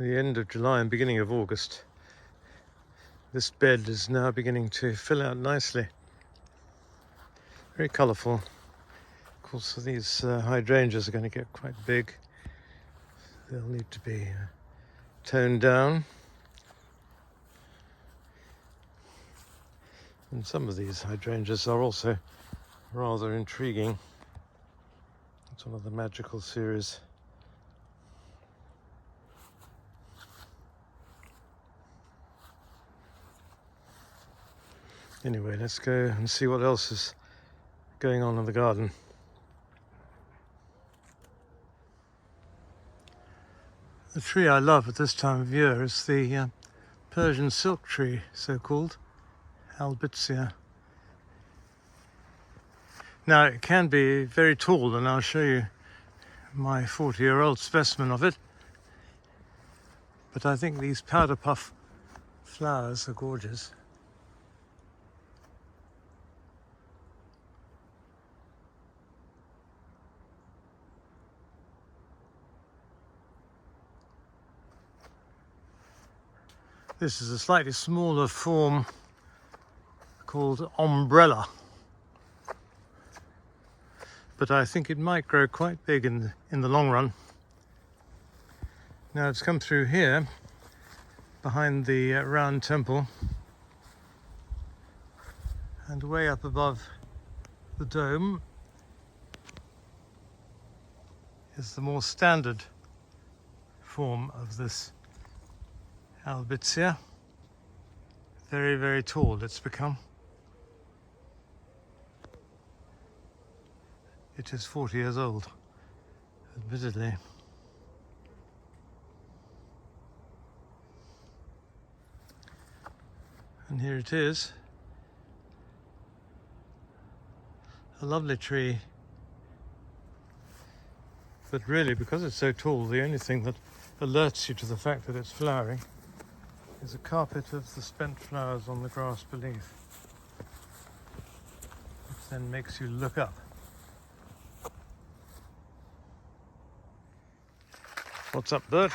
the end of July and beginning of August. This bed is now beginning to fill out nicely. Very colourful. Of course, these hydrangeas are going to get quite big. They'll need to be toned down. And some of these hydrangeas are also rather intriguing. It's one of the magical series. Anyway, let's go and see what else is going on in the garden. The tree I love at this time of year is the Persian silk tree, so-called, Albizzia. Now, it can be very tall, and I'll show you my 40-year-old specimen of it. But I think these powder puff flowers are gorgeous. This is a slightly smaller form called Ombrella, but I think it might grow quite big in the long run. Now it's come through here behind the round temple, and way up above the dome is the more standard form of this Albizzia. Very, very tall it's become. It is 40 years old, admittedly. And here it is. A lovely tree. But really, because it's so tall, the only thing that alerts you to the fact that it's flowering is a carpet of the spent flowers on the grass beneath, which then makes you look up. What's up, Bert?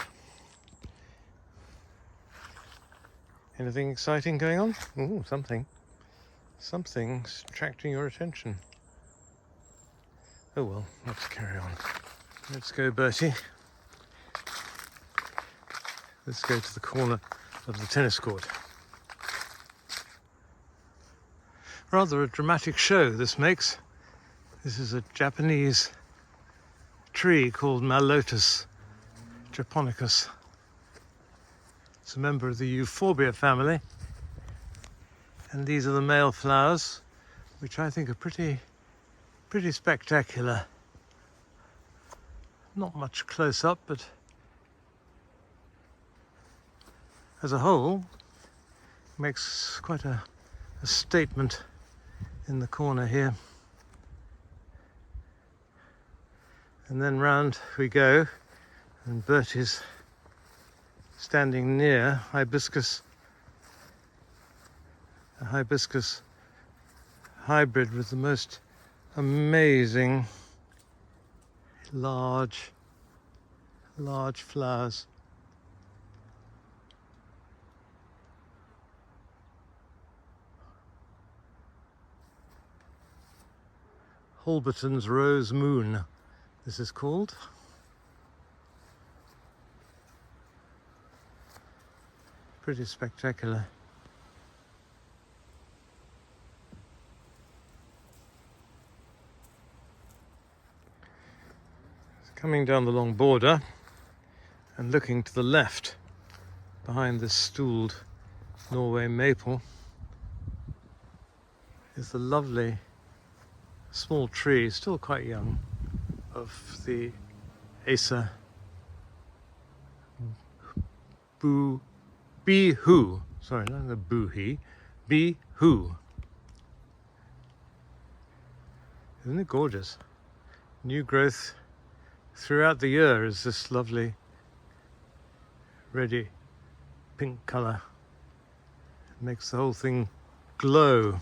Anything exciting going on? Ooh, something's attracting your attention. Oh well, let's carry on. Let's go, Bertie. Let's go to the corner of the tennis court. Rather a dramatic show this makes. This is a Japanese tree called Mallotus japonicus. It's a member of the euphorbia family, and these are the male flowers, which I think are pretty spectacular. Not much close up, but as a whole makes quite a statement in the corner here. And then round we go, and Bertie's standing near hibiscus, a hibiscus hybrid with the most amazing large flowers. Walberton's Rose Moon, this is called. Pretty spectacular. Coming down the long border and looking to the left behind this stooled Norway maple is the lovely small tree, still quite young, of the Acer Beehoo. Sorry, not the boohee. Beehoo. Isn't it gorgeous? New growth throughout the year is this lovely reddy pink colour. It makes the whole thing glow.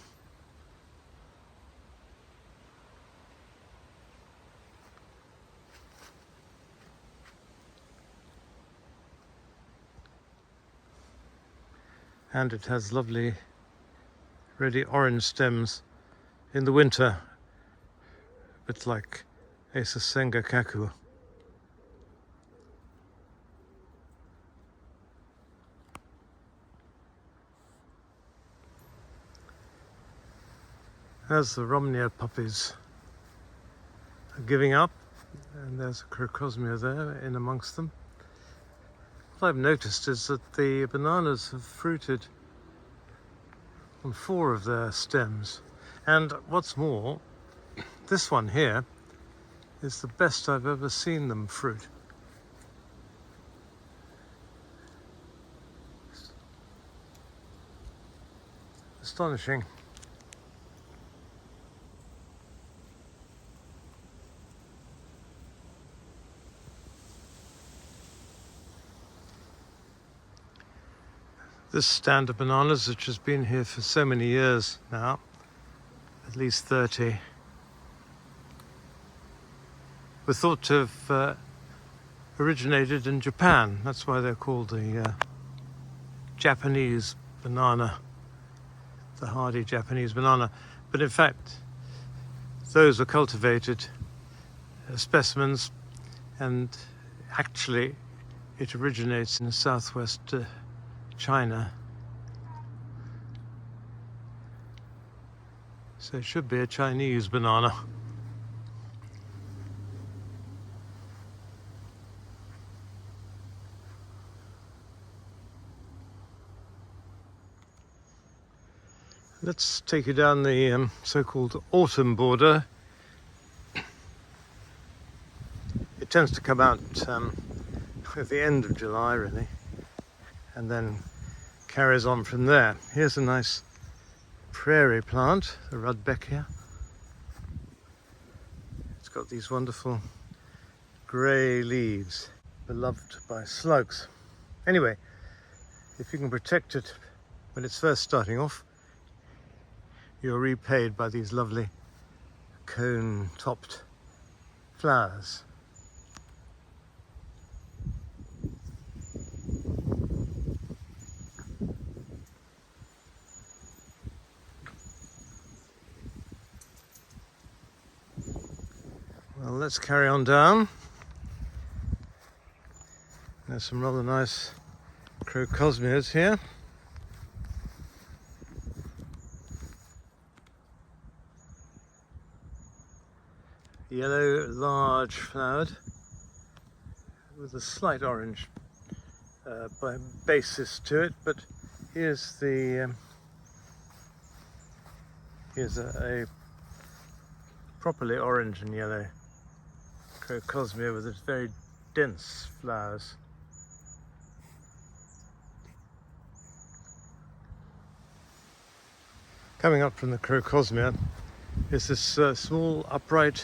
and it has lovely really orange stems in the winter, a bit like Asasenga kaku. As the Romnea poppies are giving up, and there's a crocosmia there in amongst them. What I've noticed is that the bananas have fruited on 4 of their stems, and what's more, this one here is the best I've ever seen them fruit. Astonishing. This stand of bananas, which has been here for so many years now, at least 30, were thought to have originated in Japan. That's why they're called the Japanese banana, the hardy Japanese banana. But in fact, those were cultivated specimens, and actually it originates in southwest China. So it should be a Chinese banana. Let's take you down the so-called autumn border. It tends to come out at the end of July, really, and then carries on from there. Here's a nice prairie plant, the Rudbeckia. It's got these wonderful grey leaves, beloved by slugs. Anyway, if you can protect it when it's first starting off, you're repaid by these lovely cone-topped flowers. Well, let's carry on down. There's some rather nice crocosmias here. Yellow, large flowered, with a slight orange basis to it, but here's the here's a properly orange and yellow crocosmia with its very dense flowers. Coming up from the crocosmia is this small upright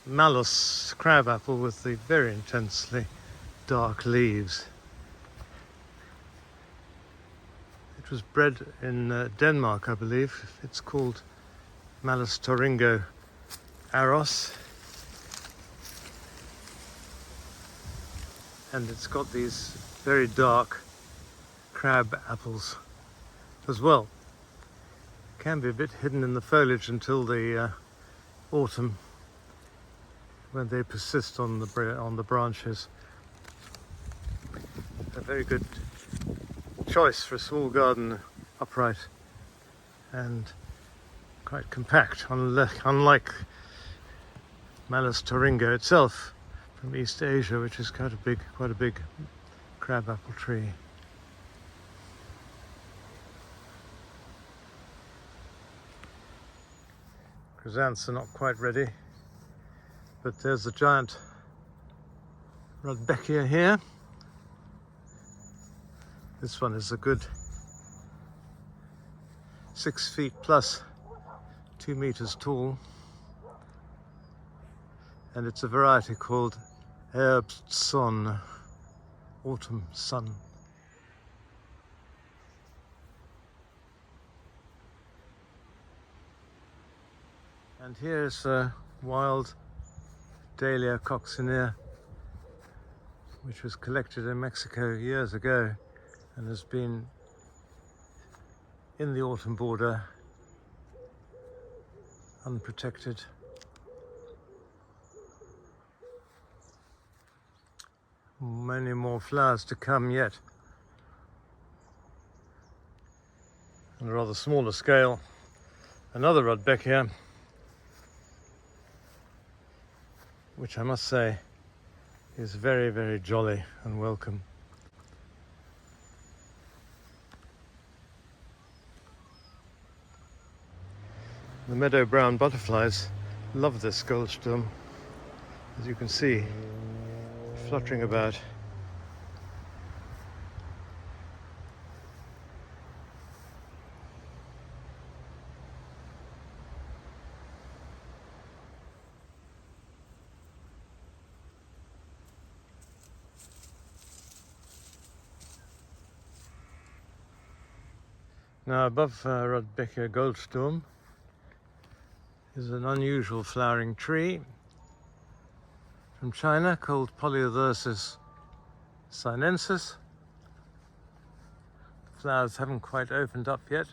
malus crabapple with the very intensely dark leaves. It was bred in Denmark, I believe. It's called Malus Toringo aros, and it's got these very dark crab apples as well. Can be a bit hidden in the foliage until the autumn, when they persist on the branches. A very good choice for a small garden, upright and quite compact, unlike Malus Toringo itself from East Asia, which is quite a big crabapple tree. Chrysanthemums are not quite ready, but there's a giant Rudbeckia here. This one is a good 6 feet plus, 2 meters tall, and it's a variety called Herbstson, autumn sun. And here's a wild Dahlia coccinea, which was collected in Mexico years ago and has been in the autumn border, unprotected. Many more flowers to come yet. On a rather smaller scale, another Rudbeckia, which I must say is very, very jolly and welcome. The meadow brown butterflies love this goldsturm, as you can see, fluttering about. Now above Rudbeckia goldsturm is an unusual flowering tree from China called Polyothersis sinensis. The flowers haven't quite opened up yet.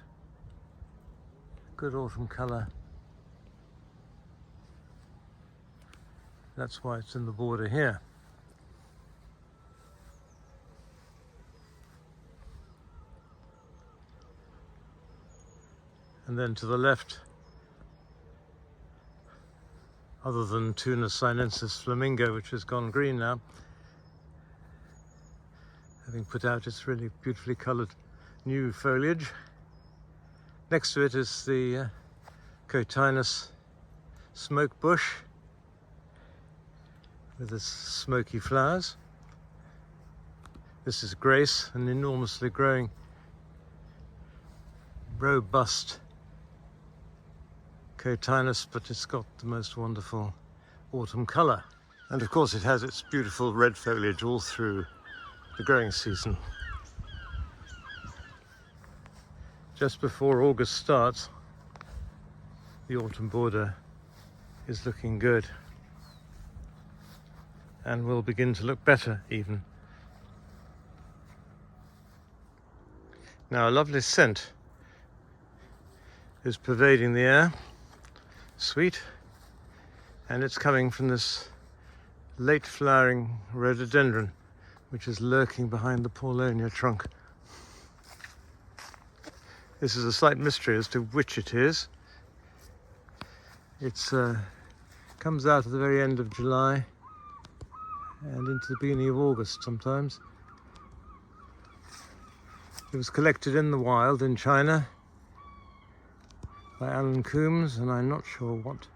Good autumn colour. That's why it's in the border here. And then to the left, other than Tunis sinensis flamingo, which has gone green now, having put out its really beautifully coloured new foliage. Next to it is the Cotinus smoke bush with its smoky flowers. This is Grace, an enormously growing, robust Cotinus, but it's got the most wonderful autumn colour. And of course it has its beautiful red foliage all through the growing season. Just before August starts, the autumn border is looking good and will begin to look better even. Now a lovely scent is pervading the air. Sweet, and it's coming from this late flowering rhododendron, which is lurking behind the Paulownia trunk. This is a slight mystery as to which it is. It's comes out at the very end of July and into the beginning of August sometimes. It was collected in the wild in China by Alan Coombs, and I'm not sure what.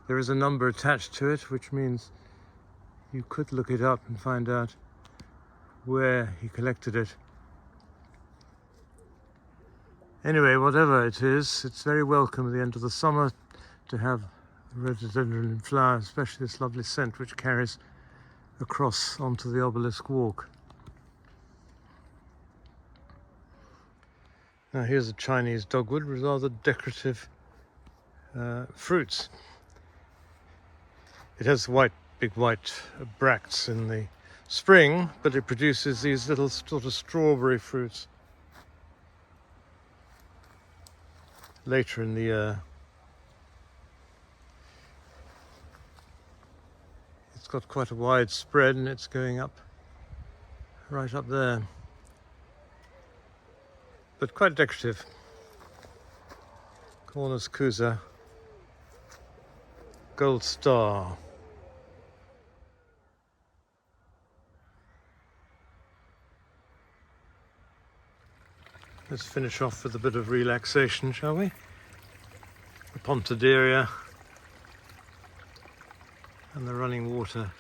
There is a number attached to it, which means you could look it up and find out where he collected it. Anyway, whatever it is, it's very welcome at the end of the summer to have rhododendron in flower, especially this lovely scent which carries across onto the obelisk walk. Now here's a Chinese dogwood with rather decorative fruits. It has big white bracts in the spring, but it produces these little sort of strawberry fruits later in the year. It's got quite a wide spread and it's going up, right up there. But quite decorative. Cornus Cusa, Gold Star. Let's finish off with a bit of relaxation, shall we? The Pontidaria and the running water